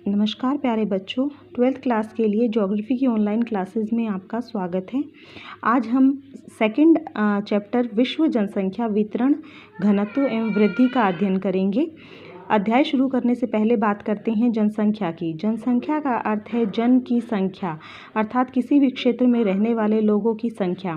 नमस्कार प्यारे बच्चों, 12th क्लास के लिए ज्योग्राफी की ऑनलाइन क्लासेस में आपका स्वागत है। आज हम सेकंड चैप्टर विश्व जनसंख्या वितरण घनत्व एवं वृद्धि का अध्ययन करेंगे। अध्याय शुरू करने से पहले बात करते हैं जनसंख्या की। जनसंख्या का अर्थ है जन की संख्या, अर्थात किसी भी क्षेत्र में रहने वाले लोगों की संख्या।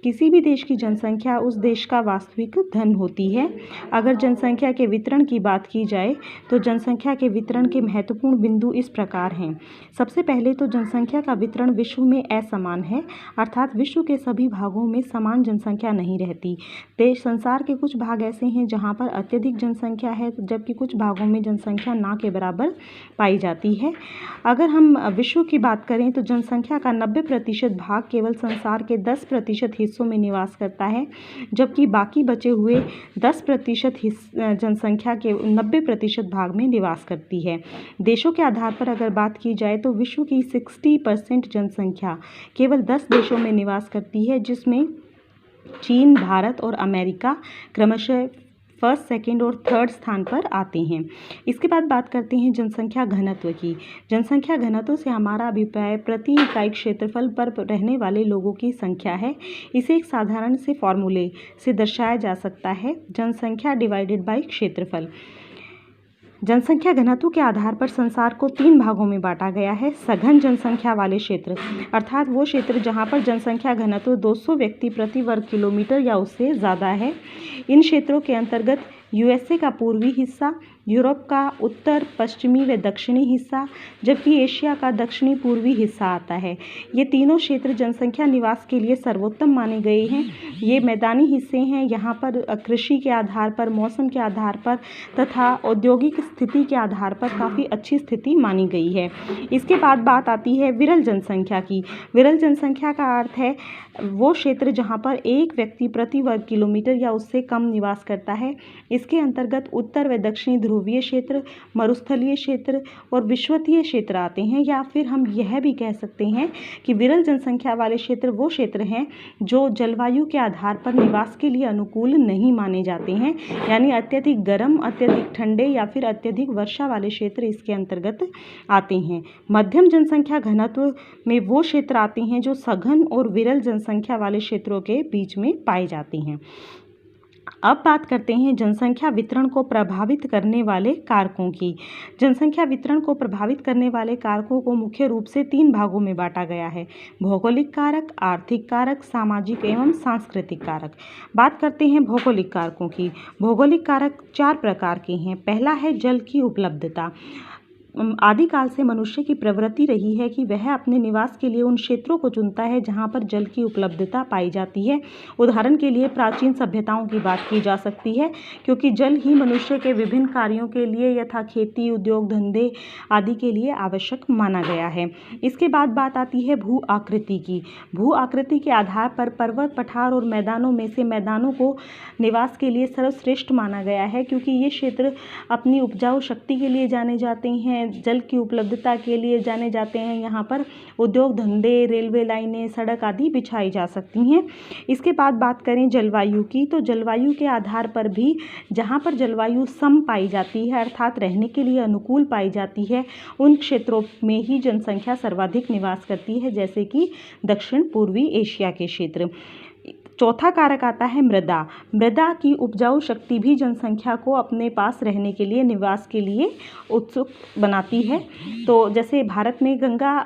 किसी भी देश की जनसंख्या उस देश का वास्तविक धन होती है। अगर जनसंख्या के वितरण की बात की जाए तो जनसंख्या के वितरण के महत्वपूर्ण बिंदु इस प्रकार हैं। सबसे पहले तो जनसंख्या का वितरण विश्व में असमान है, अर्थात विश्व के सभी भागों में समान जनसंख्या नहीं रहती। संसार के कुछ भाग ऐसे हैं जहाँ पर अत्यधिक जनसंख्या है, जबकि कुछ भागों में जनसंख्या ना के बराबर पाई जाती है। अगर हम विश्व की बात करें तो जनसंख्या का 90% भाग केवल संसार के 10% हिस्सों में निवास करता है, जबकि बाकी बचे हुए 10% जनसंख्या के 90% भाग में निवास करती है। देशों के आधार पर अगर बात की जाए तो विश्व की 60% जनसंख्या केवल 10 देशों में निवास करती है, जिसमें चीन, भारत और अमेरिका क्रमशः फर्स्ट, सेकंड और थर्ड स्थान पर आते हैं। इसके बाद बात करते हैं जनसंख्या घनत्व की। जनसंख्या घनत्व से हमारा अभिप्राय प्रति इकाई क्षेत्रफल पर रहने वाले लोगों की संख्या है। इसे एक साधारण से फॉर्मूले से दर्शाया जा सकता है, जनसंख्या डिवाइडेड बाय क्षेत्रफल। जनसंख्या घनत्व के आधार पर संसार को 3 भागों में बांटा गया है। सघन जनसंख्या वाले क्षेत्र, अर्थात वो क्षेत्र जहाँ पर जनसंख्या घनत्व 200 व्यक्ति प्रति वर्ग किलोमीटर या उससे ज़्यादा है। इन क्षेत्रों के अंतर्गत यूएसए का पूर्वी हिस्सा, यूरोप का उत्तर पश्चिमी व दक्षिणी हिस्सा, जबकि एशिया का दक्षिणी पूर्वी हिस्सा आता है। ये तीनों क्षेत्र जनसंख्या निवास के लिए सर्वोत्तम माने गए हैं। ये मैदानी हिस्से हैं, यहाँ पर कृषि के आधार पर, मौसम के आधार पर तथा औद्योगिक स्थिति के आधार पर काफ़ी अच्छी स्थिति मानी गई है। इसके बाद बात आती है विरल जनसंख्या की। विरल जनसंख्या का अर्थ है वो क्षेत्र जहाँ पर एक व्यक्ति प्रति वर्ग किलोमीटर या उससे कम निवास करता है। इसके अंतर्गत उत्तर व दक्षिणी ध्रुवीय क्षेत्र, मरुस्थलीय क्षेत्र और विषुवतीय क्षेत्र आते हैं। या फिर हम यह भी कह सकते हैं कि विरल जनसंख्या वाले क्षेत्र वो क्षेत्र हैं जो जलवायु के आधार पर निवास के लिए अनुकूल नहीं माने जाते हैं, यानी अत्यधिक गर्म, अत्यधिक ठंडे या फिर अत्यधिक वर्षा वाले क्षेत्र इसके अंतर्गत आते हैं। मध्यम जनसंख्या घनत्व में वो क्षेत्र आते हैं जो सघन और विरल जनसंख्या वाले क्षेत्रों के बीच में पाए जाते हैं। अब बात करते हैं जनसंख्या वितरण को प्रभावित करने वाले कारकों की। जनसंख्या वितरण को प्रभावित करने वाले कारकों को मुख्य रूप से 3 भागों में बांटा गया है: भौगोलिक कारक, आर्थिक कारक, सामाजिक एवं सांस्कृतिक कारक। बात करते हैं भौगोलिक कारकों की। भौगोलिक कारक 4 प्रकार के हैं। पहला है जल की उपलब्धता। आदिकाल से मनुष्य की प्रवृत्ति रही है कि वह अपने निवास के लिए उन क्षेत्रों को चुनता है जहाँ पर जल की उपलब्धता पाई जाती है। उदाहरण के लिए प्राचीन सभ्यताओं की बात की जा सकती है, क्योंकि जल ही मनुष्य के विभिन्न कार्यों के लिए यथा खेती, उद्योग धंधे आदि के लिए आवश्यक माना गया है। इसके बाद बात आती है भू आकृति की। भू आकृति के आधार पर पर्वत, पठार और मैदानों में से मैदानों को निवास के लिए सर्वश्रेष्ठ माना गया है, क्योंकि ये क्षेत्र अपनी उपजाऊ शक्ति के लिए जाने जाते हैं, जल की उपलब्धता के लिए जाने जाते हैं। यहाँ पर उद्योग धंधे, रेलवे लाइनें, सड़क आदि बिछाई जा सकती हैं। इसके बाद बात करें जलवायु की, तो जलवायु के आधार पर भी जहाँ पर जलवायु सम पाई जाती है, अर्थात रहने के लिए अनुकूल पाई जाती है, उन क्षेत्रों में ही जनसंख्या सर्वाधिक निवास करती है, जैसे कि दक्षिण पूर्वी एशिया के क्षेत्र। चौथा कारक आता है मृदा। मृदा की उपजाऊ शक्ति भी जनसंख्या को अपने पास रहने के लिए, निवास के लिए उत्सुक बनाती है। तो जैसे भारत में गंगा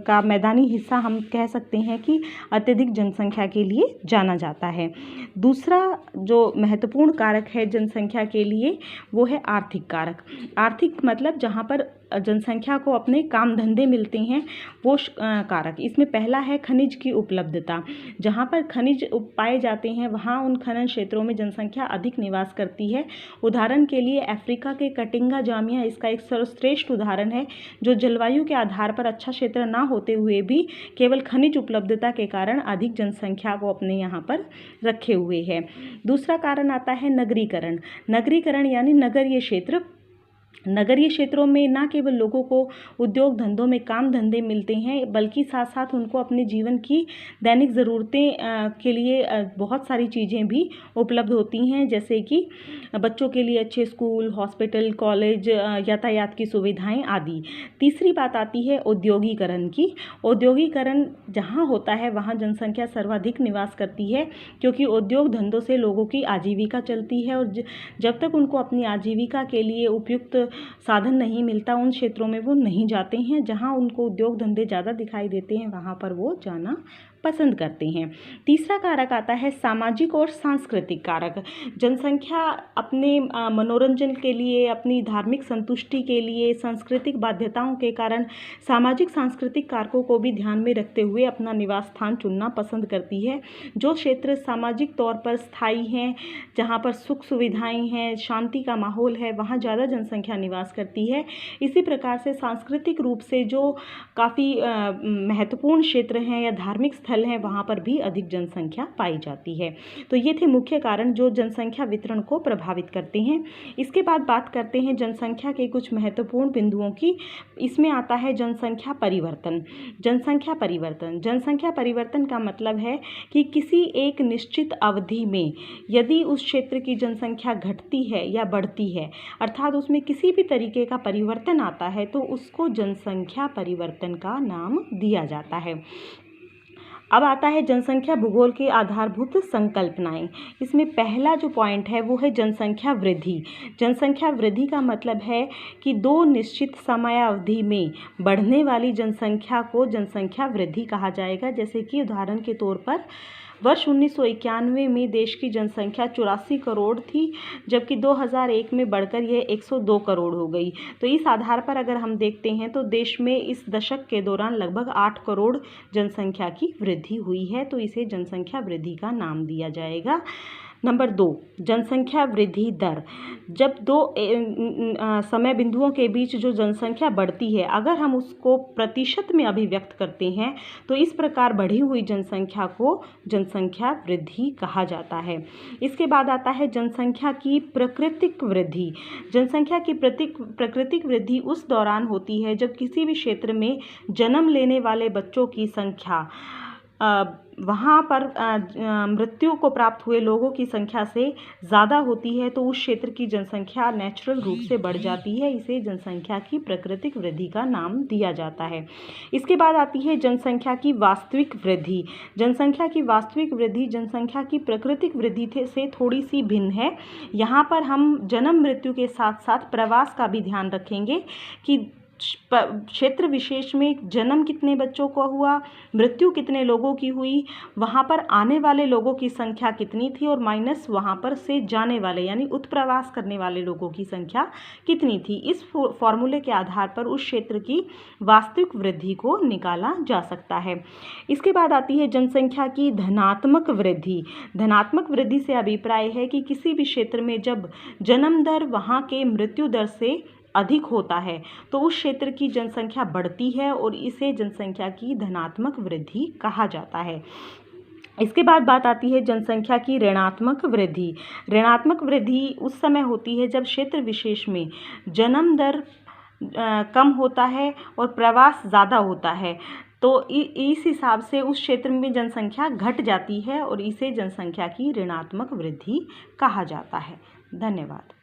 का मैदानी हिस्सा हम कह सकते हैं कि अत्यधिक जनसंख्या के लिए जाना जाता है। दूसरा जो महत्वपूर्ण कारक है जनसंख्या के लिए वो है आर्थिक कारक। आर्थिक मतलब जहाँ पर जनसंख्या को अपने काम धंधे मिलते हैं, वो कारक। इसमें पहला है खनिज की उपलब्धता। जहाँ पर खनिज पाए जाते हैं वहाँ उन खनन क्षेत्रों में जनसंख्या अधिक निवास करती है। उदाहरण के लिए अफ्रीका के कटिंगा जामिया इसका एक सर्वश्रेष्ठ उदाहरण है, जो जलवायु के आधार पर अच्छा क्षेत्र ना होते हुए भी केवल खनिज उपलब्धता के कारण अधिक जनसंख्या को अपने यहाँ पर रखे हुए है। दूसरा कारण आता है नगरीकरण। नगरीकरण यानी नगरीय क्षेत्र नगरीय क्षेत्रों में न केवल लोगों को उद्योग धंधों में काम धंधे मिलते हैं, बल्कि साथ साथ उनको अपने जीवन की दैनिक ज़रूरतें के लिए बहुत सारी चीज़ें भी उपलब्ध होती हैं, जैसे कि बच्चों के लिए अच्छे स्कूल, हॉस्पिटल, कॉलेज, यातायात की सुविधाएं आदि। तीसरी बात आती है औद्योगिकरण की। औद्योगिकरण जहाँ होता है वहाँ जनसंख्या सर्वाधिक निवास करती है, क्योंकि उद्योग धंधों से लोगों की आजीविका चलती है, और जब तक उनको अपनी आजीविका के लिए उपयुक्त साधन नहीं मिलता, उन क्षेत्रों में वो नहीं जाते हैं। जहाँ उनको उद्योग धंधे ज़्यादा दिखाई देते हैं वहाँ पर वो जाना पसंद करते हैं। तीसरा कारक आता है सामाजिक और सांस्कृतिक कारक। जनसंख्या अपने मनोरंजन के लिए, अपनी धार्मिक संतुष्टि के लिए, सांस्कृतिक बाध्यताओं के कारण सामाजिक सांस्कृतिक कारकों को भी ध्यान में रखते हुए अपना निवास स्थान चुनना पसंद करती है। जो क्षेत्र सामाजिक तौर पर स्थायी हैं, जहाँ पर सुख सुविधाएं हैं, शांति का माहौल है, वहाँ ज़्यादा जनसंख्या निवास करती है। इसी प्रकार से सांस्कृतिक रूप से जो काफ़ी महत्वपूर्ण क्षेत्र हैं या धार्मिक स्थल हैं, वहाँ पर भी अधिक जनसंख्या पाई जाती है। तो ये थे मुख्य कारण जो जनसंख्या वितरण को प्रभावित करते हैं। इसके बाद बात करते हैं जनसंख्या के कुछ महत्वपूर्ण बिंदुओं की। इसमें आता है जनसंख्या परिवर्तन। जनसंख्या परिवर्तन, जनसंख्या परिवर्तन का मतलब है कि किसी एक निश्चित अवधि में यदि उस क्षेत्र की जनसंख्या घटती है या बढ़ती है, अर्थात उसमें किसी भी तरीके का परिवर्तन आता है, तो उसको जनसंख्या परिवर्तन का नाम दिया जाता है। अब आता है जनसंख्या भूगोल की आधारभूत संकल्पनाएं। इसमें पहला जो पॉइंट है वो है जनसंख्या वृद्धि। जनसंख्या वृद्धि का मतलब है कि दो निश्चित समयावधि में बढ़ने वाली जनसंख्या को जनसंख्या वृद्धि कहा जाएगा। जैसे कि उदाहरण के तौर पर वर्ष 1991 में देश की जनसंख्या 84 करोड़ थी, जबकि 2001 में बढ़कर यह 102 करोड़ हो गई। तो इस आधार पर अगर हम देखते हैं तो देश में इस दशक के दौरान लगभग 8 करोड़ जनसंख्या की वृद्धि हुई है, तो इसे जनसंख्या वृद्धि का नाम दिया जाएगा। नंबर 2, जनसंख्या वृद्धि दर। जब दो समय बिंदुओं के बीच जो जनसंख्या बढ़ती है, अगर हम उसको प्रतिशत में अभिव्यक्त करते हैं तो इस प्रकार बढ़ी हुई जनसंख्या को जनसंख्या वृद्धि कहा जाता है। इसके बाद आता है जनसंख्या की प्राकृतिक वृद्धि। जनसंख्या की प्राकृतिक वृद्धि उस दौरान होती है जब किसी भी क्षेत्र में जन्म लेने वाले बच्चों की संख्या वहाँ पर मृत्यु को प्राप्त हुए लोगों की संख्या से ज़्यादा होती है, तो उस क्षेत्र की जनसंख्या नेचुरल रूप से बढ़ जाती है। इसे जनसंख्या की प्राकृतिक वृद्धि का नाम दिया जाता है। इसके बाद आती है जनसंख्या की वास्तविक वृद्धि। जनसंख्या की वास्तविक वृद्धि जनसंख्या की प्राकृतिक वृद्धि से थोड़ी सी भिन्न है। यहाँ पर हम जन्म मृत्यु के साथ साथ प्रवास का भी ध्यान रखेंगे कि क्षेत्र विशेष में जन्म कितने बच्चों को हुआ, मृत्यु कितने लोगों की हुई, वहाँ पर आने वाले लोगों की संख्या कितनी थी, और माइनस वहाँ पर से जाने वाले यानी उत्प्रवास करने वाले लोगों की संख्या कितनी थी। इस फॉर्मूले के आधार पर उस क्षेत्र की वास्तविक वृद्धि को निकाला जा सकता है। इसके बाद आती है जनसंख्या की धनात्मक वृद्धि। धनात्मक वृद्धि से अभिप्राय है कि किसी भी क्षेत्र में जब जन्म दर वहाँ के मृत्यु दर से अधिक होता है तो उस क्षेत्र की जनसंख्या बढ़ती है, और इसे जनसंख्या की धनात्मक वृद्धि कहा जाता है। इसके बाद बात आती है जनसंख्या की ऋणात्मक वृद्धि। ऋणात्मक वृद्धि उस समय होती है जब क्षेत्र विशेष में जन्म दर कम होता है और प्रवास ज़्यादा होता है, तो इस हिसाब से उस क्षेत्र में जनसंख्या घट जाती है, और इसे जनसंख्या की ऋणात्मक वृद्धि कहा जाता है। धन्यवाद।